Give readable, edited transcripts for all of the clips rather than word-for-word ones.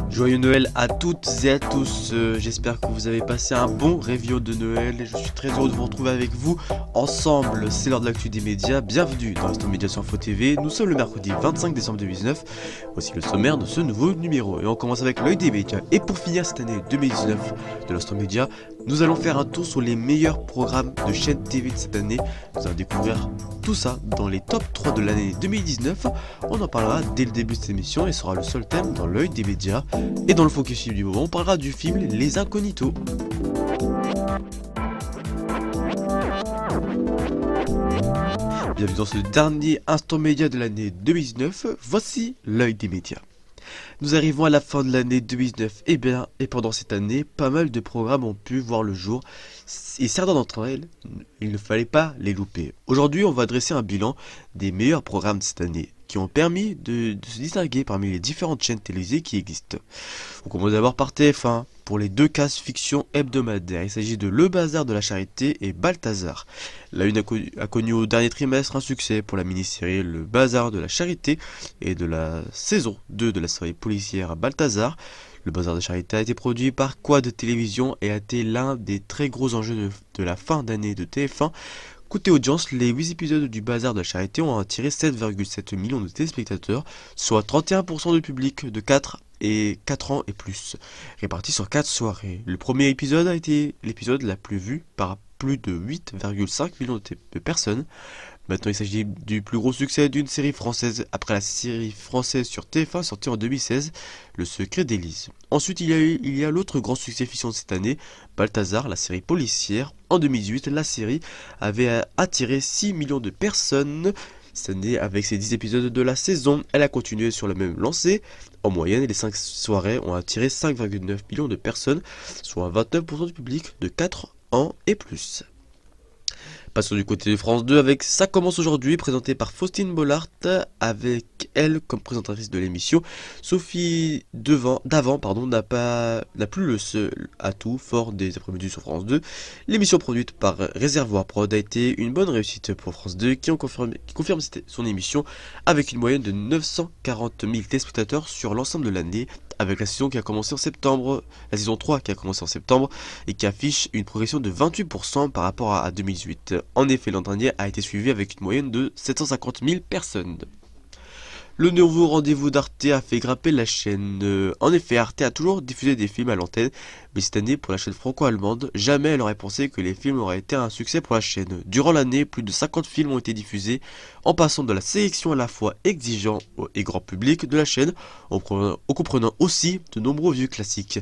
Joyeux Noël à toutes et à tous, j'espère que vous avez passé un bon réveillon de Noël et je suis très heureux de vous retrouver avec vous ensemble. C'est l'heure de l'actu des médias, bienvenue dans l'Instant Média sur Info TV. Nous sommes le mercredi 25 décembre 2019, voici le sommaire de ce nouveau numéro et on commence avec l'œil des médias. Et pour finir cette année 2019 de l'Instant Média, nous allons faire un tour sur les meilleurs programmes de chaînes TV de cette année. Nous allons découvrir tout ça dans les top 3 de l'année 2019. On en parlera dès le début de cette émission et sera le seul thème dans l'œil des médias. Et dans le focus film du moment, on parlera du film Les Incognitos. Bienvenue dans ce dernier instant média de l'année 2019. Voici l'œil des médias. Nous arrivons à la fin de l'année 2019 et pendant cette année, pas mal de programmes ont pu voir le jour et certains d'entre elles, il ne fallait pas les louper. Aujourd'hui, on va dresser un bilan des meilleurs programmes de cette année qui ont permis de se distinguer parmi les différentes chaînes télévisées qui existent. On commence d'abord par TF1 pour les deux cases fiction hebdomadaires. Il s'agit de Le Bazar de la Charité et Balthazar. La Une a connu au dernier trimestre un succès pour la mini-série Le Bazar de la Charité et de la saison 2 de la série policière Balthazar. Le Bazar de la Charité a été produit par Quad Télévision et a été l'un des très gros enjeux de la fin d'année de TF1. Côté audience, les 8 épisodes du Bazar de la Charité ont attiré 7,7 millions de téléspectateurs, soit 31% du public de 4 ans et plus, répartis sur 4 soirées. Le premier épisode a été l'épisode la plus vue par plus de 8,5 millions de personnes. Maintenant, il s'agit du plus gros succès d'une série française après la série française sur TF1 sortie en 2016, Le Secret d'Élise. Ensuite, il y a l'autre grand succès fiction de cette année, Balthazar, la série policière. En 2018, la série avait attiré 6 millions de personnes. Cette année, avec ses 10 épisodes de la saison, elle a continué sur la même lancée. En moyenne, les 5 soirées ont attiré 5,9 millions de personnes, soit 29% du public de 4 ans et plus. Passons du côté de France 2 avec Ça commence aujourd'hui, présenté par Faustine Bollard, avec elle comme présentatrice de l'émission. Sophie Davant n'a plus le seul atout fort des après-midi sur France 2. L'émission produite par Réservoir Prod a été une bonne réussite pour France 2 qui confirme son émission avec une moyenne de 940 000 téléspectateurs sur l'ensemble de l'année, avec la saison qui a commencé en septembre, la saison 3 qui a commencé en septembre et qui affiche une progression de 28% par rapport à 2018. En effet, l'an dernier a été suivi avec une moyenne de 750 000 personnes. Le nouveau rendez-vous d'Arte a fait grimper la chaîne. En effet, Arte a toujours diffusé des films à l'antenne, mais cette année, pour la chaîne franco-allemande, jamais elle aurait pensé que les films auraient été un succès pour la chaîne. Durant l'année, plus de 50 films ont été diffusés, en passant de la sélection à la fois exigeant et grand public de la chaîne, en comprenant aussi de nombreux vieux classiques.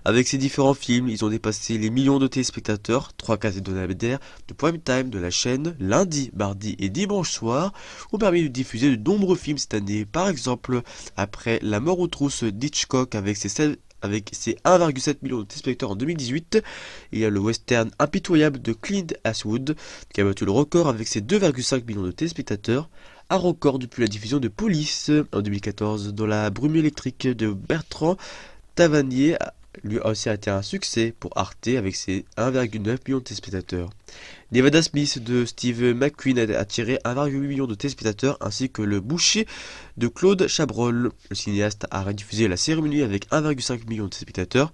Avec ces différents films, ils ont dépassé les millions de téléspectateurs. 3 cases hebdomadaires de prime time de la chaîne, lundi, mardi et dimanche soir, ont permis de diffuser de nombreux films cette année. Par exemple, après La mort aux trousses d'Hitchcock avec ses 1,7 million de téléspectateurs en 2018, il y a le western Impitoyable de Clint Eastwood qui a battu le record avec ses 2,5 millions de téléspectateurs, un record depuis la diffusion de Police en 2014, dans La brume électrique de Bertrand Tavernier. Lui aussi a été un succès pour Arte avec ses 1,9 million de téléspectateurs. Nevada Smith de Steve McQueen a attiré 1,8 million de téléspectateurs, ainsi que Le Boucher de Claude Chabrol. Le cinéaste a rediffusé La Cérémonie avec 1,5 million de téléspectateurs.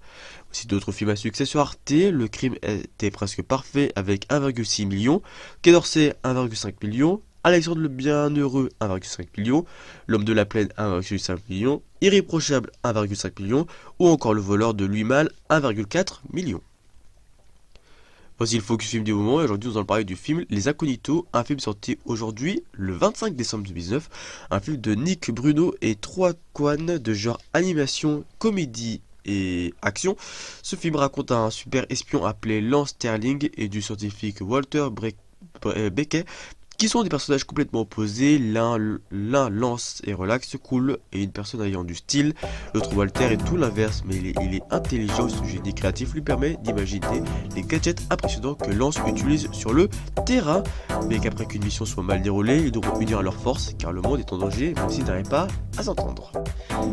Aussi d'autres films à succès sur Arte. Le Crime était presque parfait avec 1,6 million. Quai d'Orsay 1,5 million. Alexandre le Bienheureux 1,5 million, L'Homme de la Plaine 1,5 million, Irréprochable 1,5 million, ou encore Le Voleur de Louis Malle 1,4 million. Voici le focus film du moment et aujourd'hui nous allons parler du film Les Incognitos, un film sorti aujourd'hui le 25 décembre 2019, un film de Nick Bruno et 3 Kwan de genre animation, comédie et action. Ce film raconte un super espion appelé Lance Sterling et du scientifique Walter Beckett qui sont des personnages complètement opposés, l'un lance et relaxe, cool, et une personne ayant du style, l'autre Walter est tout l'inverse, mais il est intelligent et son génie créatif lui permet d'imaginer les gadgets impressionnants que Lance utilise sur le terrain, mais qu'après qu'une mission soit mal déroulée, ils devront unir leurs forces, car le monde est en danger, même s'ils n'arrivent pas à s'entendre.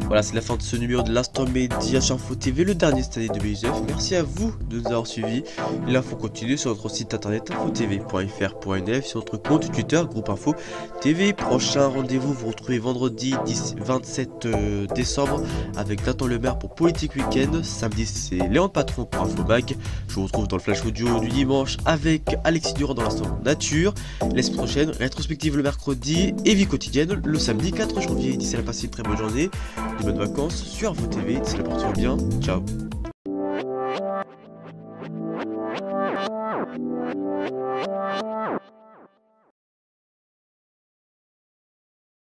Voilà, c'est la fin de ce numéro de l'Instant Média sur Info TV, le dernier cette année 2019. Merci à vous de nous avoir suivis. L'info continue sur notre site internet infotv.fr.nf, sur notre compte Twitter, groupe Info TV. Prochain rendez-vous, vous retrouvez vendredi 27 décembre avec Nathan Lemaire pour Politique Week-end. Samedi, c'est Léon Patron pour Info Mag. Je vous retrouve dans le flash audio du dimanche avec Alexis Durand dans l'Instant Nature. La semaine prochaine, rétrospective le mercredi et vie quotidienne le samedi 4 janvier. D'ici là, passez une très bonne journée, de bonnes vacances sur Info TV. D'ici là, portez-vous bien. Ciao.